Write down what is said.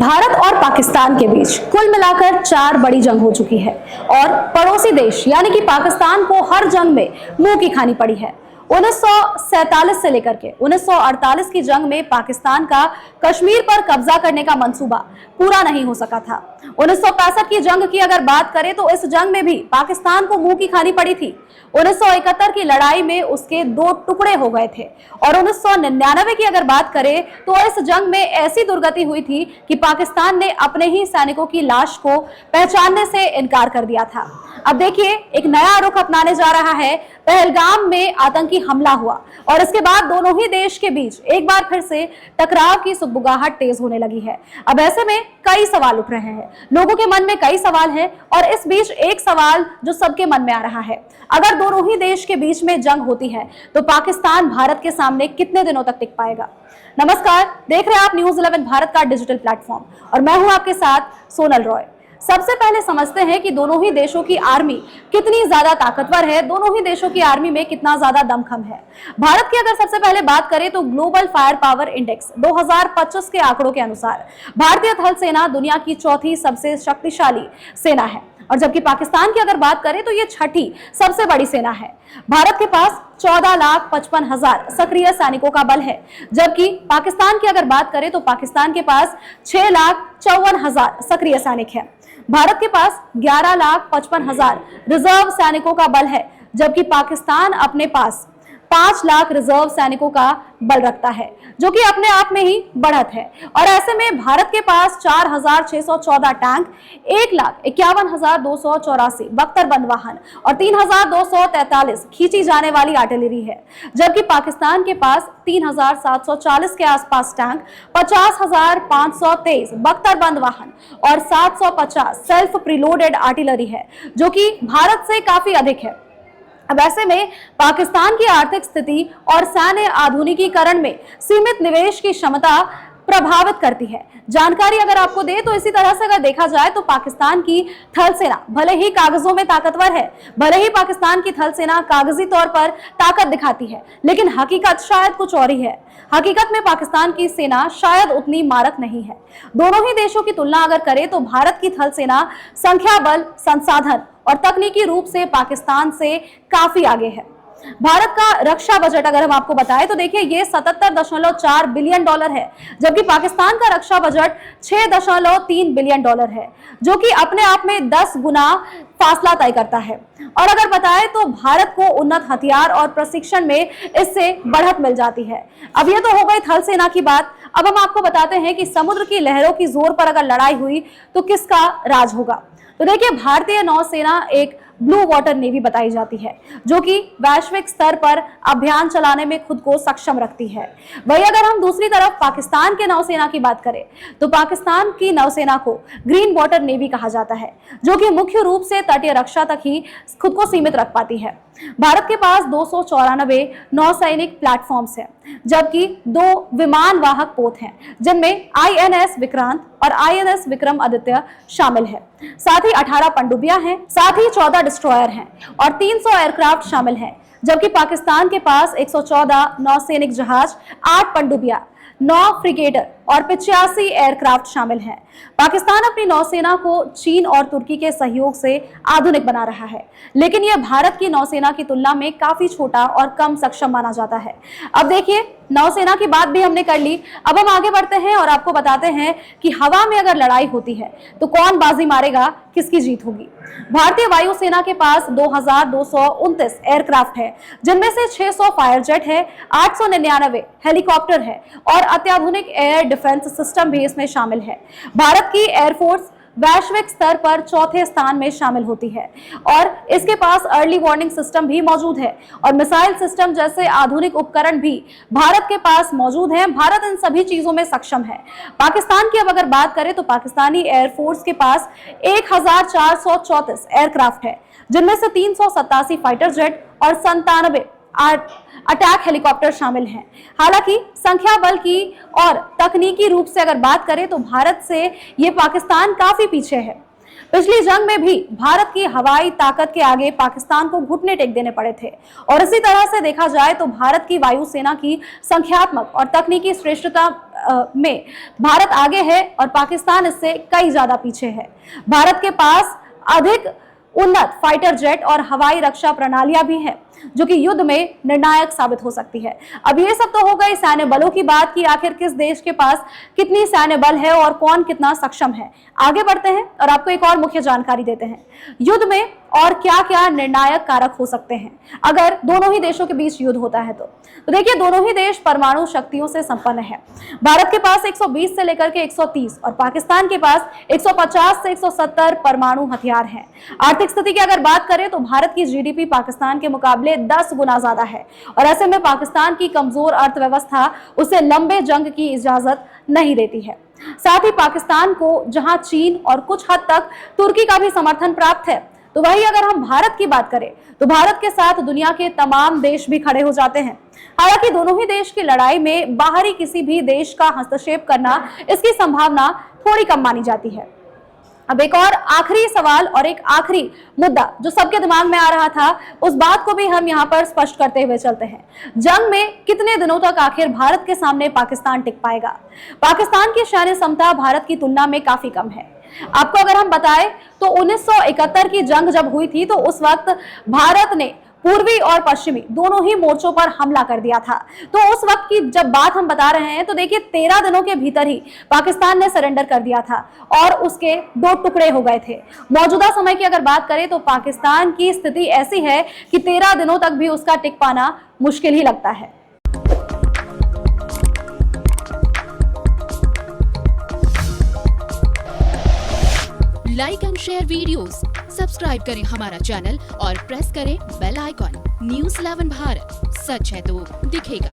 भारत और पाकिस्तान के बीच कुल मिलाकर 4 बड़ी जंग हो चुकी है और पड़ोसी देश यानी कि पाकिस्तान को हर जंग में मुंह की खानी पड़ी है। 1947 से लेकर के 1948 की जंग में पाकिस्तान का कश्मीर पर कब्जा करने का मंसूबा पूरा नहीं हो सका था। 1965 की जंग की अगर बात करें तो इस जंग में भी पाकिस्तान को मुंह की खानी पड़ी थी। 1971 की लड़ाई में उसके 2 टुकड़े हो गए थे और 1999 की अगर बात करें तो इस जंग में ऐसी दुर्गति हुई थी कि पाकिस्तान ने अपने ही सैनिकों की लाश को पहचानने से इनकार कर दिया था। अब देखिए एक नया रुख अपनाने जा रहा है। पहलगाम में आतंकी हमला हुआ और इसके बाद दोनों ही देश के बीच एक बार फिर से टकराव की सुगबुगाहट तेज होने लगी है। अब ऐसे में कई सवाल उठ रहे हैं, लोगों के मन में कई सवाल हैं और इस बीच एक सवाल जो सबके मन में आ रहा है, अगर दोनों ही देश के बीच में जंग होती है तो पाकिस्तान भारत के सामने कितने दिनों तक टिक पाएगा। नमस्कार, देख रहे हैं आप न्यूज़ 11 भारत का डिजिटल प्लेटफॉर्म और मैं हूं आपके साथ सोनल रॉय। सबसे पहले समझते हैं कि दोनों ही देशों की आर्मी कितनी ज्यादा ताकतवर है, दोनों ही देशों की आर्मी में कितना ज्यादा दमखम है। भारत की अगर सबसे पहले बात करें तो ग्लोबल फायर पावर इंडेक्स 2025 के आंकड़ों के अनुसार भारतीय थल सेना दुनिया की 4थी सबसे शक्तिशाली सेना है और जबकि पाकिस्तान की अगर बात करें तो ये 6ठी सबसे बड़ी सेना है। भारत के पास 14,55,000 सक्रिय सैनिकों का बल है, जबकि पाकिस्तान की अगर बात करें तो पाकिस्तान के पास 6,54,000 सक्रिय सैनिक है। भारत के पास 11,55,000 रिजर्व सैनिकों का बल है, जबकि पाकिस्तान अपने पास 5 लाख रिजर्व सैनिकों का बल रखता है, जो कि अपने आप में ही बढ़त है। और ऐसे में भारत के पास 4,614 टैंक, 1,51,284 बख्तरबंद वाहन और 3,243 खींची जाने वाली आर्टिलरी है, जबकि पाकिस्तान के पास 3,740 के आसपास टैंक, 50,523 बख्तरबंद वाहन और 750 सेल्फ प्रीलोडेड आर्टिलरी है, जो कि भारत से काफी अधिक है। अब ऐसे में पाकिस्तान की आर्थिक स्थिति और सैन्य आधुनिकीकरण में सीमित निवेश की क्षमता प्रभावित करती है। जानकारी अगर आपको दे तो इसी तरह से अगर देखा जाए तो पाकिस्तान की थल सेना भले ही कागजों में ताकतवर है, भले ही पाकिस्तान की थल सेना कागजी तौर पर ताकत दिखाती है, लेकिन हकीकत शायद कुछ और ही है। हकीकत में पाकिस्तान की सेना शायद उतनी मारक नहीं है। दोनों ही देशों की तुलना अगर करें तो भारत की थल सेना संख्या बल, संसाधन और तकनीकी रूप से पाकिस्तान से काफी आगे है। भारत का रक्षा बजट अगर हम आपको बताएं तो देखिए ये 77.4 बिलियन डॉलर है, जबकि पाकिस्तान का रक्षा बजट 6.3 बिलियन डॉलर है, जो कि अपने आप में 10 गुना फासला तय करता है। और अगर बताएं तो भारत को उन्नत हथियार और प्रशिक्षण में इससे बढ़त मिल जाती है। अब ये तो हो गई थल सेना की बात। अब हम आपको बताते हैं कि समुद्र की लहरों की जोर पर अगर लड़ाई हुई तो किसका राज होगा। तो देखिए भारतीय नौसेना एक ब्लू वाटर नेवी बताई जाती है, जो कि वैश्विक स्तर पर अभियान चलाने में खुद को सक्षम रखती है। वहीं अगर हम दूसरी तरफ पाकिस्तान के नौसेना की बात करें तो पाकिस्तान की नौसेना को ग्रीन वाटर नेवी कहा जाता है, जो कि मुख्य रूप से तटीय रक्षा तक ही खुद को सीमित रख पाती है। भारत के पास 294 नौसैनिक प्लेटफॉर्म्स हैं, जबकि 2 विमान वाहक पोत हैं, जिनमें INS विक्रांत और INS विक्रम आदित्य शामिल है। साथ ही 18 पनडुब्बियां हैं, साथ ही 14 डिस्ट्रॉयर हैं और 300 एयरक्राफ्ट शामिल हैं, जबकि पाकिस्तान के पास 114 नौसैनिक जहाज, 8 पनडुब्बियां, 9 फ्रिगेटर और 85 एयरक्राफ्ट शामिल हैं। पाकिस्तान अपनी नौसेना को चीन और तुर्की के सहयोग से आधुनिक बना रहा है, लेकिन यह भारत की नौसेना की तुलना में काफी छोटा और कम सक्षम माना जाता है। अब देखिए नौसेना की बात भी हमने कर ली, अब हम आगे बढ़ते हैं और आपको बताते हैं कि हवा में अगर लड़ाई होती है तो कौन बाजी मारेगा, किसकी जीत होगी। भारतीय वायुसेना के पास 2,229 एयरक्राफ्ट है, जिनमें से 600 फायर जेट है, 899 हेलीकॉप्टर है और अत्याधुनिक एयर डिफेंस सिस्टम भी इसमें शामिल है। भारत की एयरफोर्स वैश्विक स्तर पर 4थे स्थान में शामिल होती है और इसके पास अर्ली वार्निंग सिस्टम भी मौजूद है और मिसाइल सिस्टम जैसे आधुनिक उपकरण भी भारत के पास मौजूद हैं। भारत इन सभी चीजों में सक्षम है। पाकिस्तान की अब अगर बात करें तो पाकिस्तानी एयरफोर्स के पास 1,434 एयरक्राफ्ट है, जिनमें से 387 फाइटर जेट और 97 अटैक हेलीकॉप्टर शामिल हैं। हालांकि संख्या बल की और तकनीकी रूप से अगर बात करें तो भारत से ये पाकिस्तान काफी पीछे है। पिछली जंग में भी भारत की हवाई ताकत के आगे पाकिस्तान को घुटने टेक देने पड़े थे और इसी तरह से देखा जाए तो भारत की वायुसेना की संख्यात्मक और तकनीकी श्रेष्ठता में भारत आगे है और पाकिस्तान इससे कई ज्यादा पीछे है। भारत के पास अधिक उन्नत फाइटर जेट और हवाई रक्षा प्रणालियां भी हैं जो कि युद्ध में निर्णायक साबित हो सकती है। अब ये सब तो हो गई सैन्य बलों की बात कि आखिर किस देश के पास कितनी सैन्य बल है और कौन कितना सक्षम है। आगे बढ़ते हैं और आपको एक और मुख्य जानकारी देते हैं, युद्ध में और क्या क्या निर्णायक कारक हो सकते हैं अगर दोनों ही देशों के बीच युद्ध होता है। तो देखिए, दोनों ही देश परमाणु शक्तियों से संपन्न है। भारत के पास 120 से लेकर के 130 और पाकिस्तान के पास 150 से 170 परमाणु हथियार हैं। आर्थिक स्थिति की अगर बात करें तो भारत की जीडीपी पाकिस्तान के मुकाबले 10 गुना ज्यादा है और ऐसे में पाकिस्तान की कमजोर अर्थव्यवस्था उसे लंबे जंग की इजाजत नहीं देती है। साथ ही पाकिस्तान को जहां चीन और कुछ हद तक तुर्की का भी समर्थन प्राप्त है, तो वही अगर हम भारत की बात करें तो भारत के साथ दुनिया के तमाम देश भी खड़े हो जाते हैं। हालांकि दोनों ही देश की लड़ाई में बाहरी किसी भी देश का हस्तक्षेप करना, इसकी संभावना थोड़ी कम मानी जाती है। अब एक और आखिरी सवाल और एक आखिरी मुद्दा जो सबके दिमाग में आ रहा था, उस बात को भी हम यहाँ पर स्पष्ट करते हुए चलते हैं। जंग में कितने दिनों तक आखिर भारत के सामने पाकिस्तान टिक पाएगा? पाकिस्तान की सैन्य क्षमता भारत की तुलना में काफी कम है। आपको अगर हम बताएं तो 1971 की जंग जब हुई थी तो उस वक्त भारत ने पूर्वी और पश्चिमी दोनों ही मोर्चों पर हमला कर दिया था। तो उस वक्त की जब बात हम बता रहे हैं तो देखिए 13 दिनों के भीतर ही पाकिस्तान ने सरेंडर कर दिया था और उसके 2 टुकड़े हो गए थे। मौजूदा समय की अगर बात करें तो पाकिस्तान की स्थिति ऐसी है कि 13 दिनों तक भी उसका टिक पाना मुश्किल ही लगता है। Like and share videos, subscribe करें हमारा चैनल और प्रेस करें बेल आइकॉन। News 11 भारत, सच है तो दिखेगा।